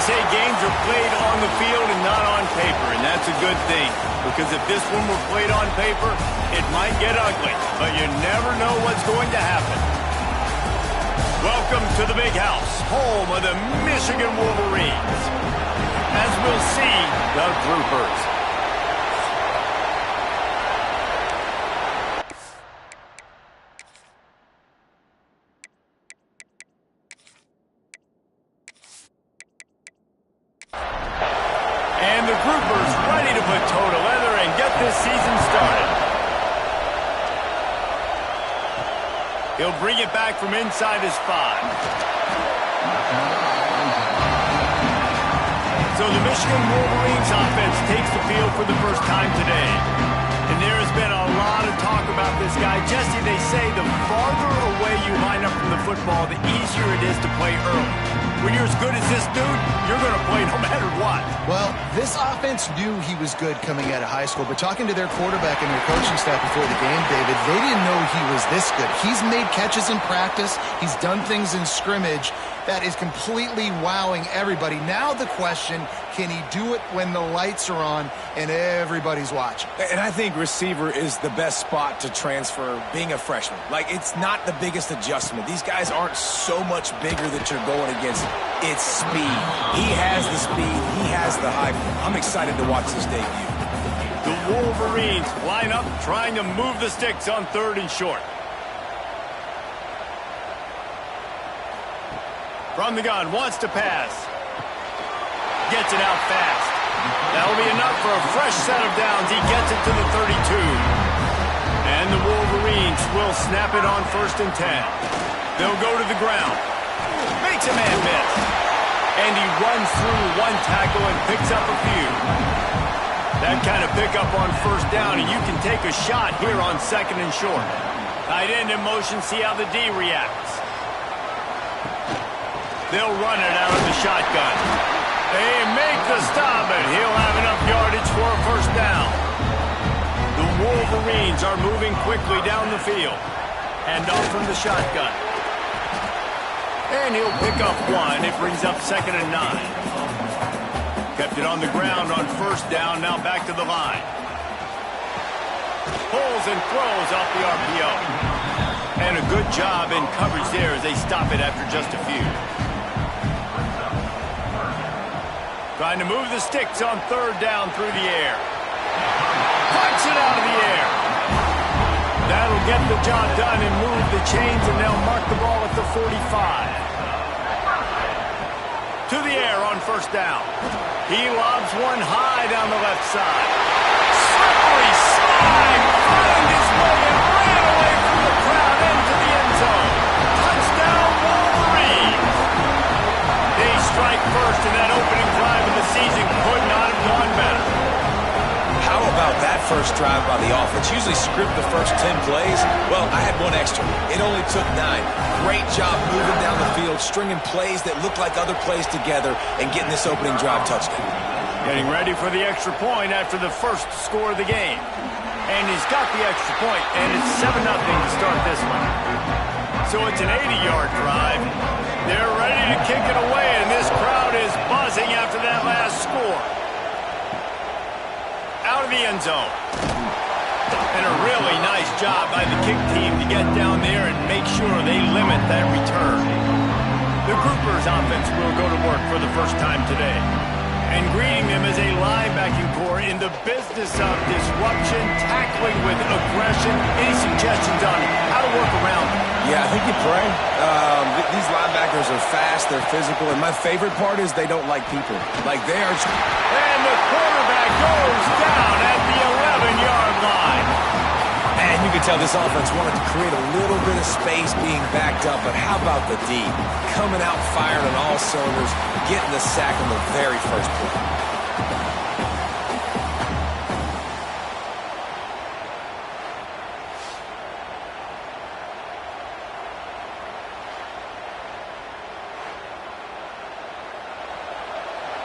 say games are played on the field and not on paper, and that's a good thing. Because if this one were played on paper, it might get ugly, but you never know what's going to happen. Welcome to the Big House, home of the Michigan Wolverines. As we'll see, the Groupers. And the Groupers ready to put toe to leather and get this season started. He'll bring it back from inside his 5. So the Michigan Wolverines offense takes the field for the first time today. And there has been a lot of talk about this guy. Jesse, they say the farther away you line up from the football, the easier it is to play early. When you're as good as this dude, you're going to play no matter what. Well, this offense knew he was good coming out of high school, but talking to their quarterback and their coaching staff before the game, David, they didn't know he was this good. He's made catches in practice. He's done things in scrimmage that is completely wowing everybody. Now the question, can he do it when the lights are on and everybody's watching? And I think receiver is the best spot to transfer being a freshman. Like, it's not the biggest adjustment. These guys aren't so much bigger that you're going against. It's speed. He has the speed. He has the height. I'm excited to watch this debut. The Wolverines line up trying to move the sticks on 3rd and short. From the gun, wants to pass. Gets it out fast. That'll be enough for a fresh set of downs. He gets it to the 32. And the Wolverines will snap it on 1st and 10. They'll go to the ground. Makes a man miss. And he runs through one tackle and picks up a few. That kind of pickup on 1st down, and you can take a shot here on 2nd and short. Tight end in motion, see how the D reacts. They'll run it out of the shotgun. They make the stop, and he'll have enough yardage for a 1st down. The Wolverines are moving quickly down the field. Hand off from the shotgun. And he'll pick up 1. It brings up 2nd and 9. Kept it on the ground on 1st down, now back to the line. Pulls and throws off the RPO. And a good job in coverage there as they stop it after just a few. Trying to move the sticks on 3rd down through the air. Punch it out of the air. That'll get the job done and move the chains, and they'll mark the ball at the 45. To the air on 1st down. He lobs one high down the left side. Slippery slide. Found his way and ran away from the crowd into the end zone. Touchdown, Wolverines. They strike first, and that opening drive of the season could not have gone better. How about that first drive by the offense? Usually script the first 10 plays. Well, I had 1 extra. It only took 9. Great job moving down the field, stringing plays that look like other plays together, and getting this opening drive touchdown. Getting ready for the extra point after the first score of the game. And he's got the extra point, and it's 7-0 to start this one. So it's an 80-yard drive. They're ready to kick it away, and this crowd is buzzing after that last score. Out of the end zone. And a really nice job by the kick team to get down there and make sure they limit that return. The Groupers offense will go to work for the first time today. And greeting them is a linebacking core in the business of disruption, tackling with aggression. Any suggestions on how to work around them? Yeah, I think you pray. These linebackers are fast, they're physical, and my favorite part is they don't like people. Like, they are... And the quarterback goes down at the 11-yard line. And you can tell this offense wanted to create a little bit of space being backed up, but how about the D? Coming out firing on all cylinders, getting the sack on the very first play.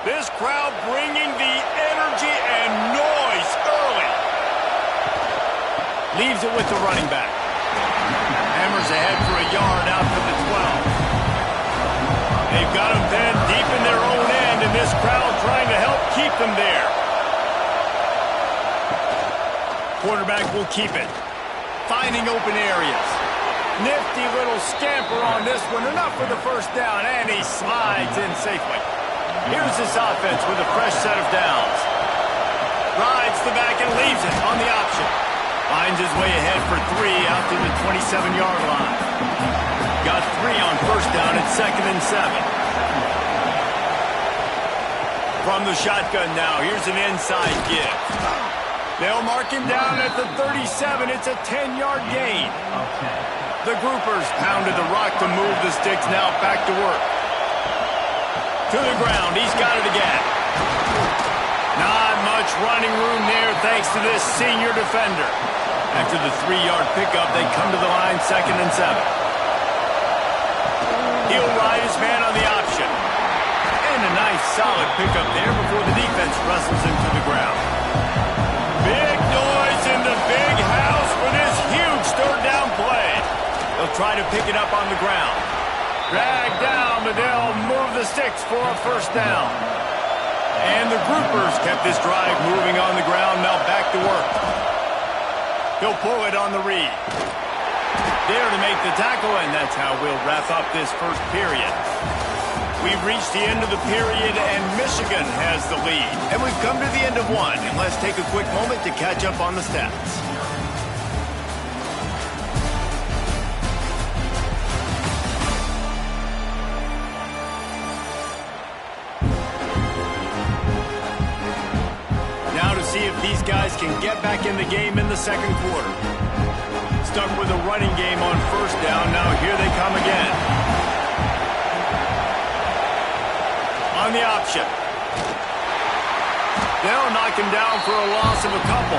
This crowd bringing the energy and noise early. Leaves it with the running back. Hammers ahead for a yard out to the 12. They've got him then deep in their own end, and crowd trying to help keep them there. Quarterback will keep it. Finding open areas. Nifty little scamper on this one. Enough for the first down, and he slides in safely. Here's this offense with a fresh set of downs. Rides the back and leaves it on the option. Finds his way ahead for 3 out to the 27-yard line. Got 3 on first down at 2nd and 7. From the shotgun now, here's an inside give. They'll mark him down at the 37. It's a 10-yard gain. The groupers pounded the rock to move the sticks. Now back to work. To the ground. He's got it again. Not much running room there thanks to this senior defender. After the 3-yard pickup, they come to the line 2nd and 7. He'll ride his man on the option. And a nice solid pickup there before the defense wrestles him to the ground. Big noise in the big house for this huge third down play. They'll try to pick it up on the ground. Drag down, but they'll move the sticks for a first down. And the groupers kept this drive moving on the ground. Now back to work. He'll pull it on the read. There to make the tackle, and that's how we'll wrap up this first period. We've reached the end of the period, and Michigan has the lead. And we've come to the end of one, and let's take a quick moment to catch up on the stats. Now to see if these guys can get back in the game in the second quarter. Stuck with a running game on first down. Now here they come again. On the option. They'll knock him down for a loss of a couple.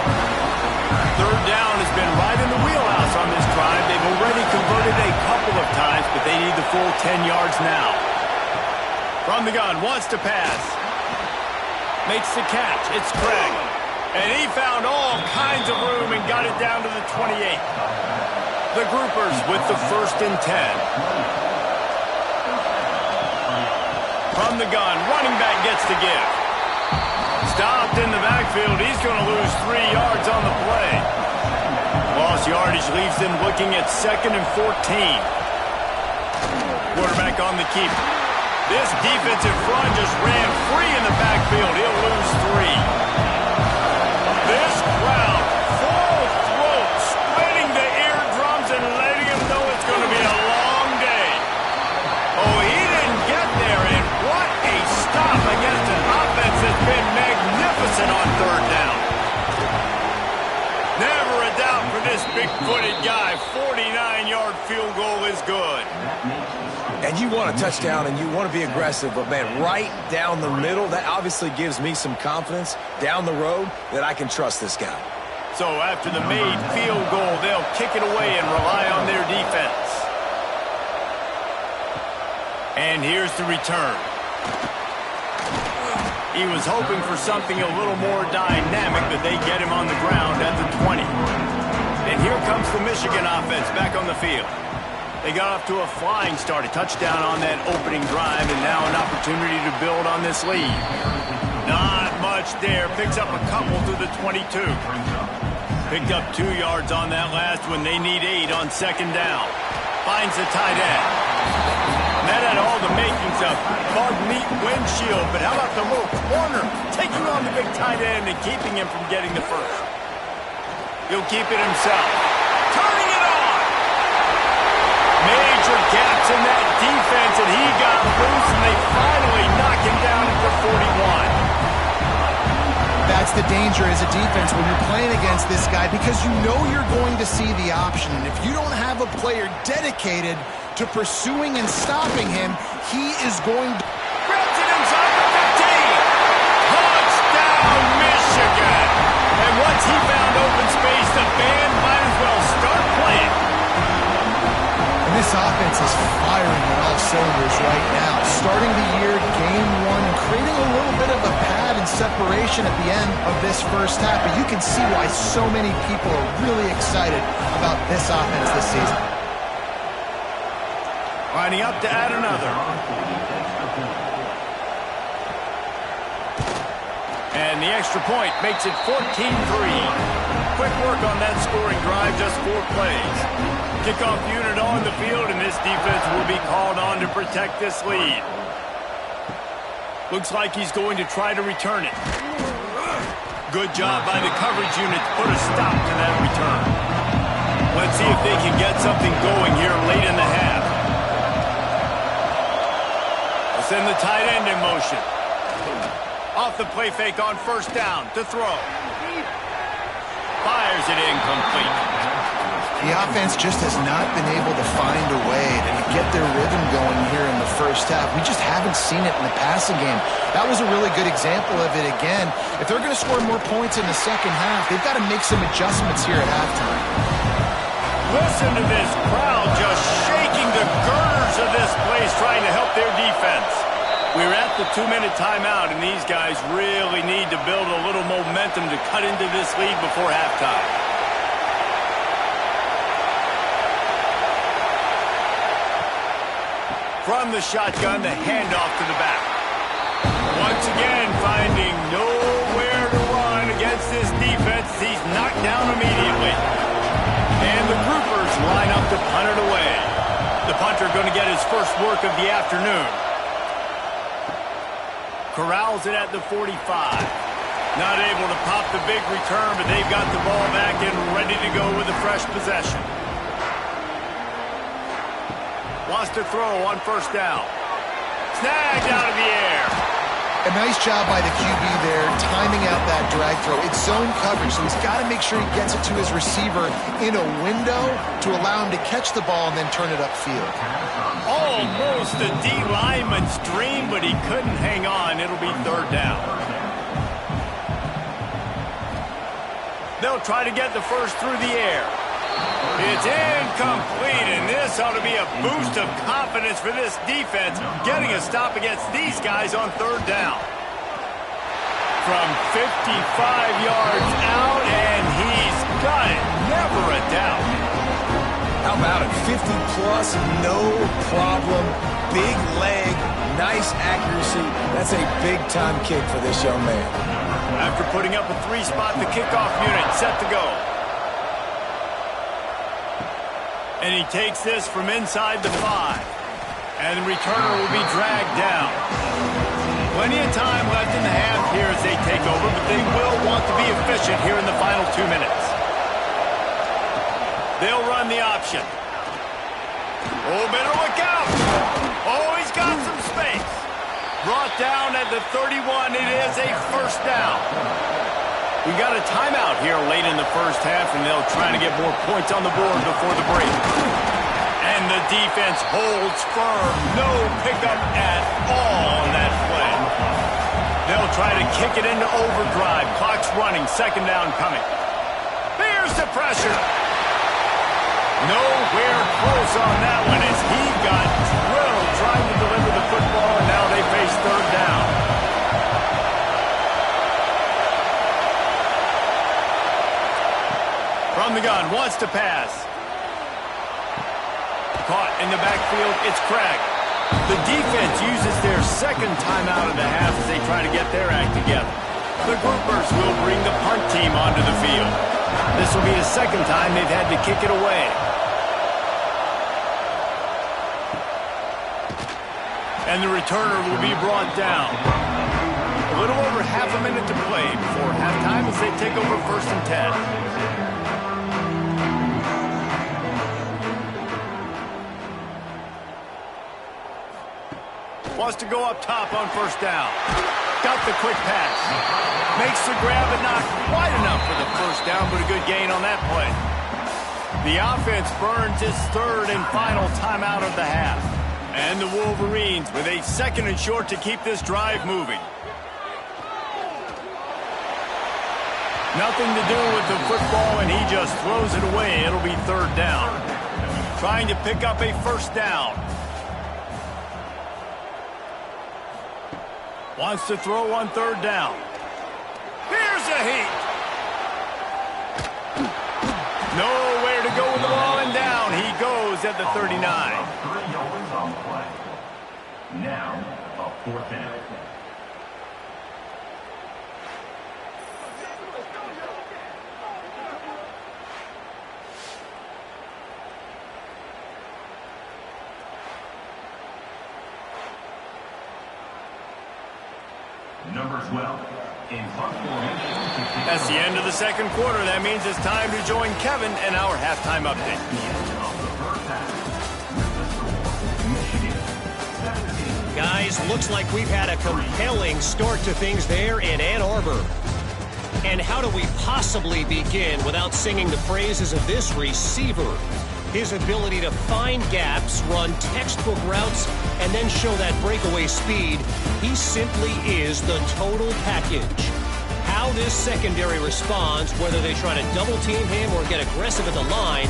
Third down has been right in the wheelhouse on this drive. They've already converted a couple of times, but they need the full 10 yards now. From the gun, wants to pass. Makes the catch. It's Craig. And he found all kinds of room and got it down to the 28. The groupers with the 1st and 10. From the gun, running back gets the give. Stopped in the backfield. He's going to lose 3 yards on the play. Lost yardage leaves them looking at 2nd and 14. Quarterback on the keep. This defensive front just ran free in the backfield. He'll lose 3. This crowd, full throat, spreading the eardrums and letting him know it's going to be a long day. Oh, he didn't get there, and what a stop against an offense that's been magnificent on third down. Never a doubt for this big-footed guy. 49-yard field goal is good. And you want a touchdown and you want to be aggressive, but man, right down the middle, that obviously gives me some confidence down the road that I can trust this guy. So after the made field goal, they'll kick it away and rely on their defense. And here's the return. He was hoping for something a little more dynamic, but they get him on the ground at the 20. And here comes the Michigan offense back on the field. They got off to a flying start, a touchdown on that opening drive, and now an opportunity to build on this lead. Not much there. Picks up a couple through the 22. Picked up 2 yards on that last one. They need 8 on second down. Finds the tight end. That had all the makings of bug meat windshield, but how about the little corner taking on the big tight end and keeping him from getting the first? He'll keep it himself. Turning it on! Major gaps in that defense, and he got loose, and they finally knock him down at the 41. That's the danger as a defense when you're playing against this guy, because you know you're going to see the option. And if you don't have a player dedicated to pursuing and stopping him, he is going to... Grabs it inside the 15. Touchdown, Michigan. And once he found open space, the band might as well start playing. And this offense is firing on all cylinders right now. Starting the year, game 1, and creating a little bit of a pad and separation at the end of this first half. But you can see why so many people are really excited about this offense this season. Lining up to add another. And the extra point makes it 14-3. Quick work on that scoring drive, just 4 plays. Kickoff unit on the field, and this defense will be called on to protect this lead. Looks like he's going to try to return it. Good job by the coverage unit to put a stop to that return. Let's see if they can get something going here late in the half. We'll send the tight end in motion. Off the play fake on first down to throw. Fires it incomplete. The offense just has not been able to find a way to get their rhythm going here in the first half. We just haven't seen it in the passing game. That was a really good example of it again. If they're going to score more points in the second half, they've got to make some adjustments here at halftime. Listen to this crowd just shaking the girders of this place, trying to help their defense. We're at the 2-minute timeout, and these guys really need to build a little momentum to cut into this lead before halftime. From the shotgun, the handoff to the back. Once again, finding nowhere to run against this defense. He's knocked down immediately. And the groupers line up to punt it away. The punter going to get his first work of the afternoon. Corrals it at the 45. Not able to pop the big return, but they've got the ball back and ready to go with a fresh possession. Wants to throw on first down. Snagged out of the air. A nice job by the QB there, timing out that drag throw. It's zone coverage, so he's got to make sure he gets it to his receiver in a window to allow him to catch the ball and then turn it upfield. Almost a D lineman's dream, but he couldn't hang on. It'll be third down. They'll try to get the first through the air. It's incomplete, and this ought to be a boost of confidence for this defense, getting a stop against these guys on third down. From 55 yards out, and he's got it. Never a doubt. How about it? 50-plus, no problem. Big leg, nice accuracy. That's a big-time kick for this young man. After putting up a 3-spot, the kickoff unit set to go. And he takes this from inside the 5. And the returner will be dragged down. Plenty of time left in the half here as they take over, but they will want to be efficient here in the final 2 minutes. They'll run the option. Oh, better look out. Oh, he's got some space. Brought down at the 31. It is a first down. We got a timeout here late in the first half, and they'll try to get more points on the board before the break. And the defense holds firm. No pickup at all on that play. They'll try to kick it into overdrive. Clock's running. Second down coming. Here's the pressure. Nowhere close on that one as he got drilled trying to deliver the football, and now they face third down. From the gun, wants to pass. Caught in the backfield, it's Craig. The defense uses their second timeout of the half as they try to get their act together. The groupers will bring the punt team onto the field. This will be the second time they've had to kick it away. And the returner will be brought down. A little over half a minute to play before halftime as they take over first and 10. Wants to go up top on first down. Got the quick pass. Makes the grab, but not quite enough for the first down, but a good gain on that play. The offense burns its third and final timeout of the half. And the Wolverines with a second and short to keep this drive moving. Nothing to do with the football, and he just throws it away. It'll be third down. Trying to pick up a first down. Wants to throw on third down. Here's a heat. Nowhere to go with the ball, and down he goes at the 39. Now, a fourth down. Number 12, in punt formation. That's the end of the second quarter. That means it's time to join Kevin and our halftime update. Guys, looks like we've had a compelling start to things there in Ann Arbor. And how do we possibly begin without singing the praises of this receiver? His ability to find gaps, run textbook routes, and then show that breakaway speed. He simply is the total package. How this secondary responds, whether they try to double team him or get aggressive at the line,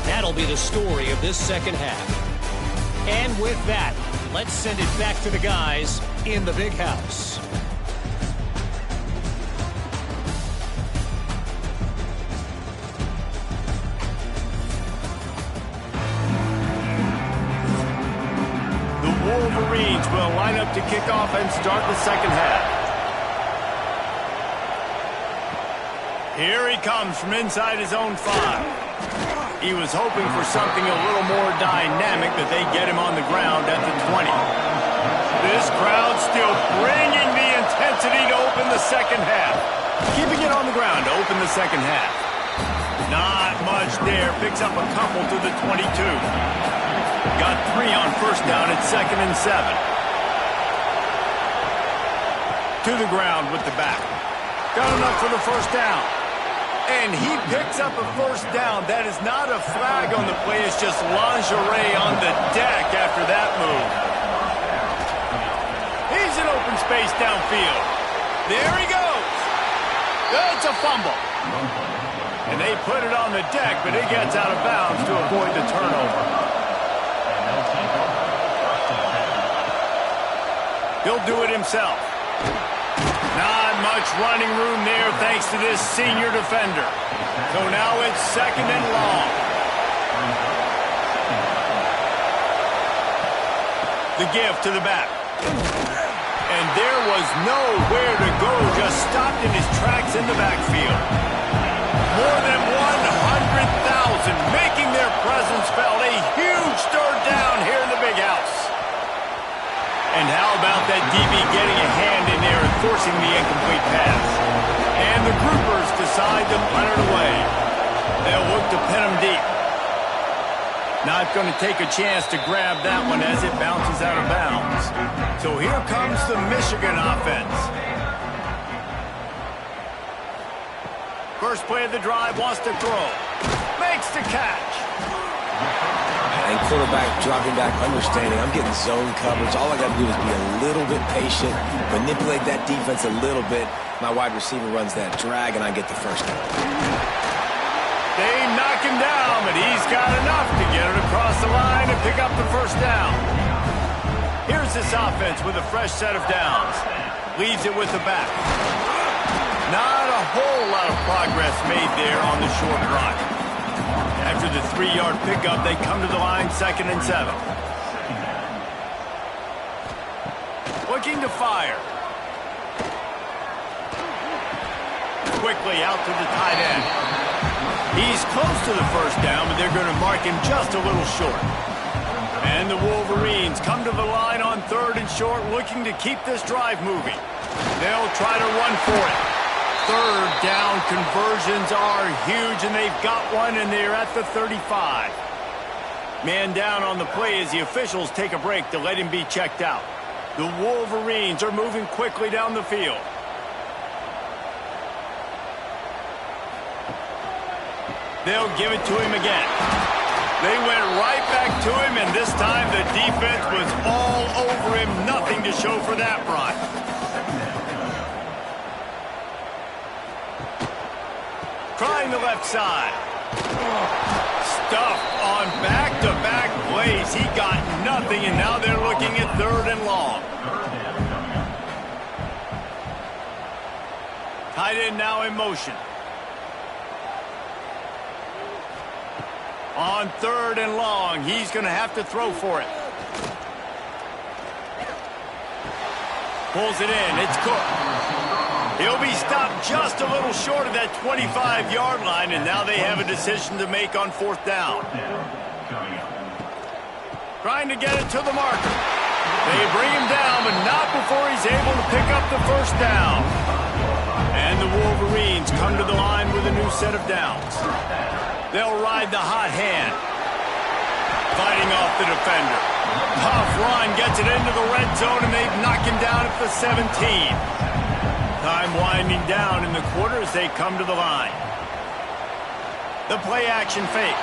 that'll be the story of this second half. And with that, let's send it back to the guys in the big house. The Wolverines will line up to kick off and start the second half. Here he comes from inside his own 5. He was hoping for something a little more dynamic, that they get him on the ground at the 20. This crowd still bringing the intensity to open the second half. Keeping it on the ground to open the second half. Not much there. Picks up a couple to the 22. Got 3 on first down at 2nd and 7. To the ground with the back. Got enough for the first down. And he picks up a first down. That is not a flag on the play. It's just lingerie on the deck after that move. He's in open space downfield. There he goes. That's a fumble. And they put it on the deck, but it gets out of bounds to avoid the turnover. He'll do it himself. Not much running room there thanks to this senior defender. So now it's 2nd and long. The give to the back. And there was nowhere to go, just stopped in his tracks in the backfield. More than 100,000 making their presence felt. A huge third down here in the big house. And how about that DB getting a hand in there and forcing the incomplete pass? And the groupers decide to punt it away. They'll look to pin him deep. Not going to take a chance to grab that one as it bounces out of bounds. So here comes the Michigan offense. First play of the drive, wants to throw. Makes the catch. And quarterback dropping back, understanding I'm getting zone coverage. All I got to do is be a little bit patient, manipulate that defense a little bit. My wide receiver runs that drag, and I get the first down. They knock him down, but he's got enough to get it across the line and pick up the first down. Here's this offense with a fresh set of downs. Leads it with the back. Not a whole lot of progress made there on the short run. After the 3-yard pickup, they come to the line 2nd and 7. Looking to fire. Quickly out to the tight end. He's close to the first down, but they're going to mark him just a little short. And the Wolverines come to the line on 3rd and short, looking to keep this drive moving. They'll try to run for it. 3rd down conversions are huge, and they've got one, and they're at the 35. Man down on the play as the officials take a break to let him be checked out. The Wolverines are moving quickly down the field. They'll give it to him again. They went right back to him, and this time the defense was all over him. Nothing to show for that run. Trying the left side. Stuffed on back-to-back plays. He got nothing, and now they're looking at 3rd and long. Tight end now in motion. On 3rd and long, he's going to have to throw for it. Pulls it in. It's Cook. He'll be stopped just a little short of that 25-yard line, and now they have a decision to make on 4th down. Trying to get it to the marker. They bring him down, but not before he's able to pick up the first down. And the Wolverines come to the line with a new set of downs. They'll ride the hot hand. Fighting off the defender. Tough run, gets it into the red zone, and they knock him down at the 17. Time winding down in the quarter as they come to the line. The play action fake.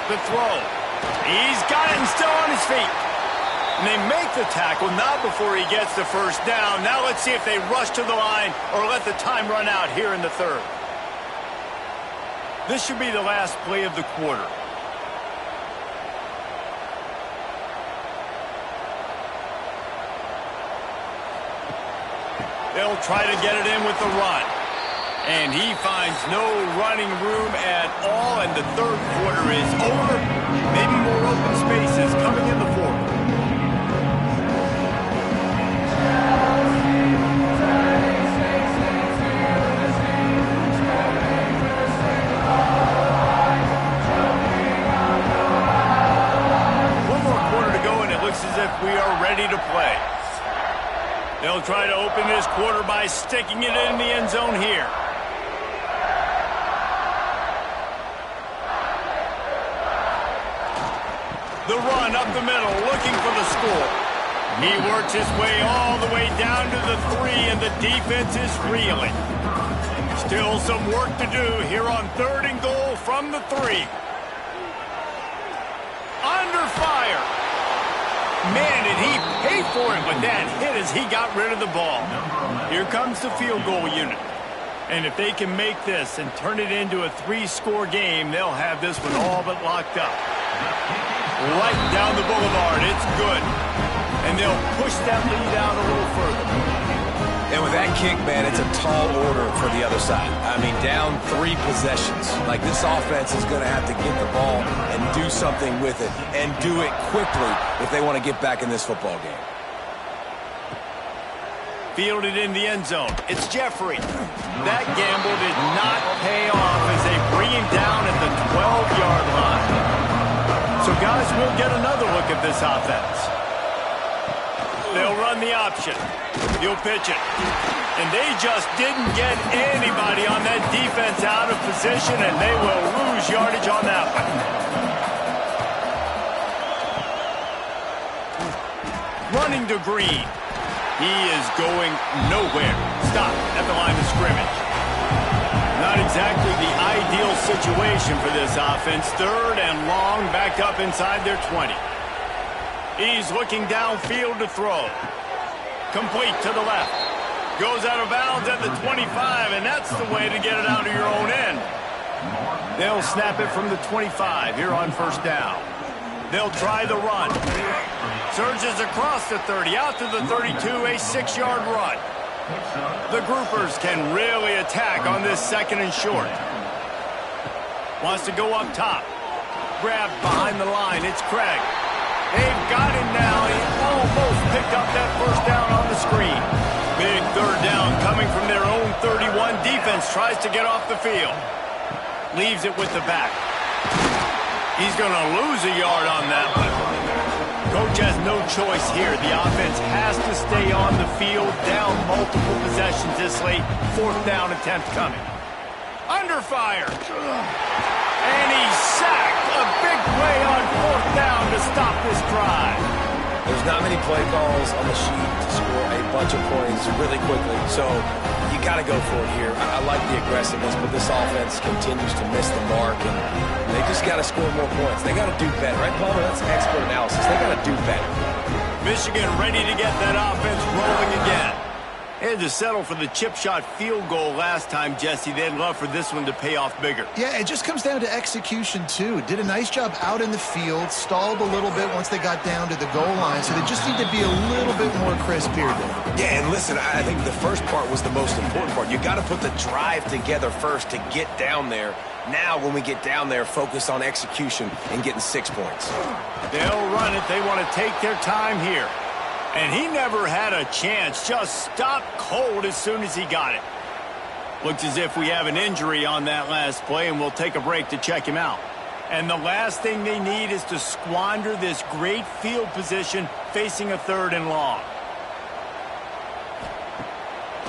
The throw. He's got it and still on his feet. And they make the tackle, not before he gets the first down. Now let's see if they rush to the line or let the time run out here in the third. This should be the last play of the quarter. They'll try to get it in with the run. And he finds no running room at all, and the third quarter is over. Maybe more open spaces coming in the fourth. One more quarter to go, and it looks as if we are ready to play. They'll try to open this quarter by sticking it in the end zone here. The run up the middle, looking for the score. He works his way all the way down to the 3, and the defense is reeling. Still some work to do here on 3rd and goal from the 3. Under fire. Man, did he pay for it with that hit as he got rid of the ball. Here comes the field goal unit. And if they can make this and turn it into a 3-score game, they'll have this one all but locked up. Right down the boulevard, it's good. And they'll push that lead out a little further. And with that kick, man, it's a tall order for the other side. I mean, down 3 possessions. Like, this offense is going to have to get the ball and do something with it, and do it quickly if they want to get back in this football game. Fielded in the end zone. It's Jeffrey. That gamble did not pay off as they bring him down at the 12-yard line. So, guys, we'll get another look at this offense. They'll run the option. He'll pitch it. And they just didn't get anybody on that defense out of position, and they will lose yardage on that one. Running to Green. He is going nowhere. Stop at the line of scrimmage. Not exactly the ideal situation for this offense. 3rd and long, back up inside their 20. He's looking downfield to throw. Complete to the left. Goes out of bounds at the 25, and that's the way to get it out of your own end. They'll snap it from the 25 here on 1st down. They'll try the run. Surges across the 30, out to the 32, a 6-yard run. The groupers can really attack on this 2nd and short. Wants to go up top. Grabbed behind the line, it's Craig. They've got him now. He almost picked up that first down on the screen. Big 3rd down coming from their own 31. Defense tries to get off the field. Leaves it with the back. He's going to lose a yard on that one. Coach has no choice here. The offense has to stay on the field, down multiple possessions this late. 4th down attempt coming. Under fire. And he's sacked. A big play on 4th down to stop this drive. There's not many play calls on the sheet to score a bunch of points really quickly, so you got to go for it here. I like the aggressiveness, but this offense continues to miss the mark, and they just got to score more points. They got to do better, right, Palmer? That's expert analysis. They got to do better. Michigan ready to get that offense rolling again. They had to settle for the chip shot field goal last time, Jesse. They'd love for this one to pay off bigger. Yeah, it just comes down to execution, too. Did a nice job out in the field, stalled a little bit once they got down to the goal line, so they just need to be a little bit more crisp here, David. Yeah, and listen, I think the first part was the most important part. You got to put the drive together first to get down there. Now, when we get down there, focus on execution and getting 6 points. They'll run it. They want to take their time here. And he never had a chance. Just stopped cold as soon as he got it. Looks as if we have an injury on that last play, and we'll take a break to check him out. And the last thing they need is to squander this great field position facing a 3rd and long.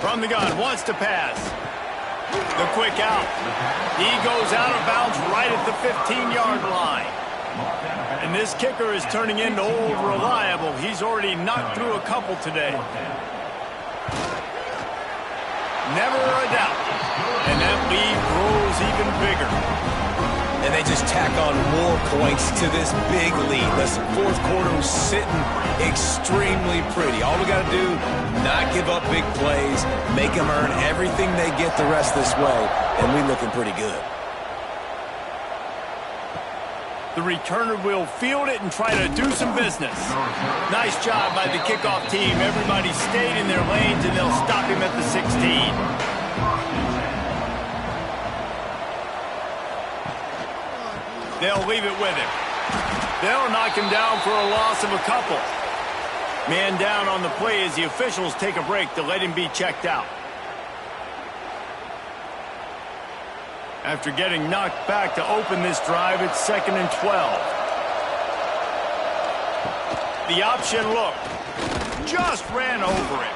From the gun, wants to pass. The quick out. He goes out of bounds right at the 15-yard line. And this kicker is turning into old reliable. He's already knocked through a couple today. Never a doubt. And that lead grows even bigger. And they just tack on more points to this big lead. Listen, 4th quarter was sitting extremely pretty. All we got to do, not give up big plays, make them earn everything they get the rest this way, and we're looking pretty good. The returner will field it and try to do some business. Nice job by the kickoff team. Everybody stayed in their lanes, and they'll stop him at the 16. They'll leave it with him. They'll knock him down for a loss of a couple. Man down on the play as the officials take a break to let him be checked out. After getting knocked back to open this drive, it's 2nd and 12. The option look. Just ran over him.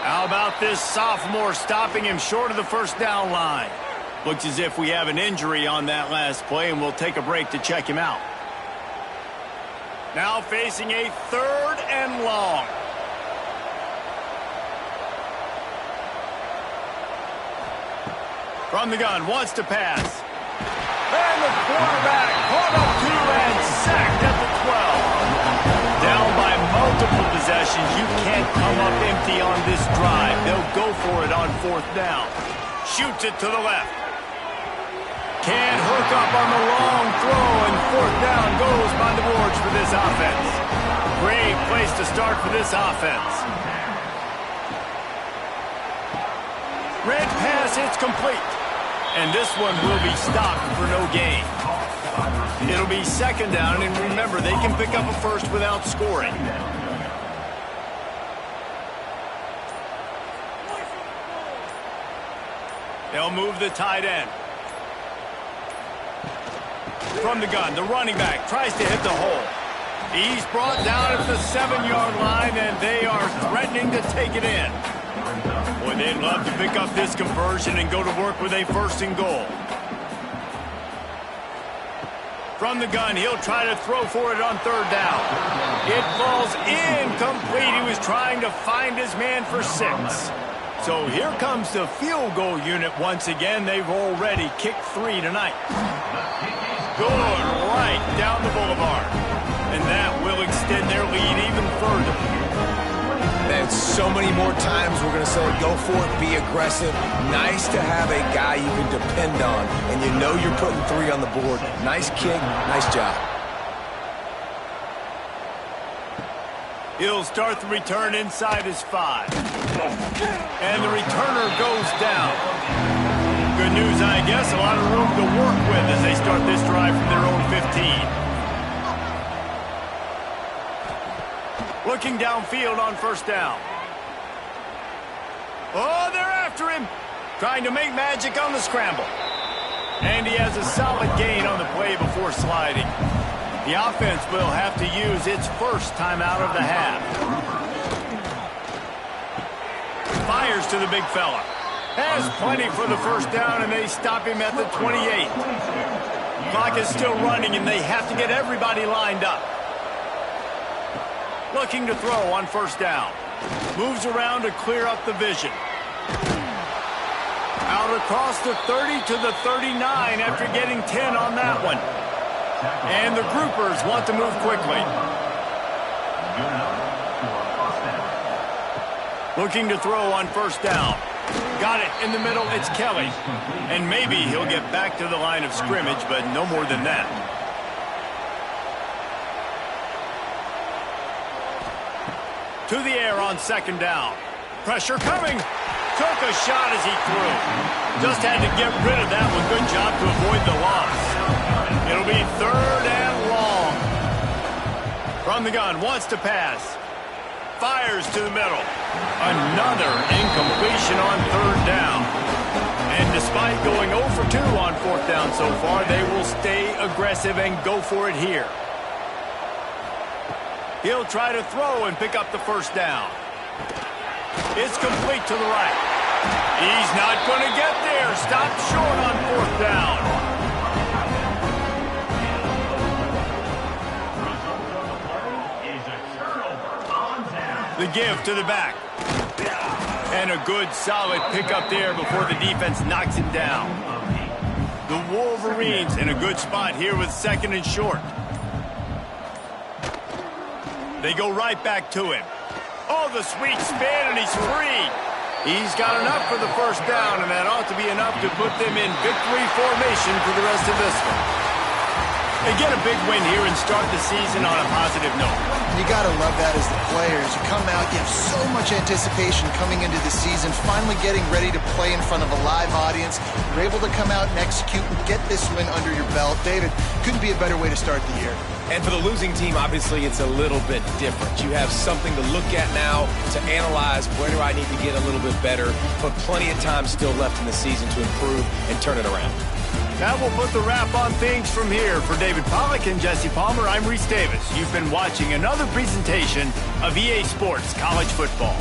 How about this sophomore stopping him short of the 1st down line? Looks as if we have an injury on that last play, and we'll take a break to check him out. Now facing a 3rd and long. From the gun, wants to pass. And the quarterback caught up to and sacked at the 12. Down by multiple possessions. You can't come up empty on this drive. They'll go for it on 4th down. Shoots it to the left. Can't hook up on the long throw, and 4th down goes by the boards for this offense. Great place to start for this offense. Red pass, it's complete. And this one will be stopped for no gain. It'll be 2nd down, and remember, they can pick up a 1st without scoring. They'll move the tight end. From the gun, the running back tries to hit the hole. He's brought down at the 7-yard line, and they are threatening to take it in. Boy, they'd love to pick up this conversion and go to work with a 1st and goal. From the gun, he'll try to throw for it on 3rd down. It falls incomplete. He was trying to find his man for 6. So here comes the field goal unit once again. They've already kicked 3 tonight. Good right down the boulevard. And that will extend their lead even further. And so many more times we're going to say, go for it, be aggressive. Nice to have a guy you can depend on, and you know you're putting 3 on the board. Nice kick, nice job. He'll start the return inside his 5. And the returner goes down. Good news, I guess, a lot of room to work with as they start this drive from their own 15. Looking downfield on 1st down. Oh, they're after him. Trying to make magic on the scramble. And he has a solid gain on the play before sliding. The offense will have to use its 1st timeout of the half. Fires to the big fella. Has plenty for the 1st down, and they stop him at the 28. Clock is still running, and they have to get everybody lined up. Looking to throw on 1st down. Moves around to clear up the vision. Out across the 30 to the 39 after getting 10 on that one. And the groupers want to move quickly. Looking to throw on 1st down. Got it in the middle, it's Kelly. And maybe he'll get back to the line of scrimmage, but no more than that. To the air on 2nd down. Pressure coming. Took a shot as he threw. Just had to get rid of that one. Good job to avoid the loss. It'll be 3rd and long. From the gun, wants to pass. Fires to the middle. Another incompletion on 3rd down. And despite going 0 for 2 on 4th down so far, they will stay aggressive and go for it here. He'll try to throw and pick up the 1st down. It's complete to the right. He's not going to get there. Stopped short on 4th down. The give to the back. And a good, solid pickup there before the defense knocks him down. The Wolverines in a good spot here with 2nd and short. They go right back to him. Oh, the sweet spin, and he's free. He's got enough for the 1st down, and that ought to be enough to put them in victory formation for the rest of this one. They get a big win here and start the season on a positive note. You got to love that as the players. You come out, you have so much anticipation coming into the season, finally getting ready to play in front of a live audience. You're able to come out and execute and get this win under your belt. David, couldn't be a better way to start the year. And for the losing team, obviously, it's a little bit different. You have something to look at now to analyze where do I need to get a little bit better, but plenty of time still left in the season to improve and turn it around. That will put the wrap on things from here. For David Pollack and Jesse Palmer, I'm Reese Davis. You've been watching another presentation of EA Sports College Football.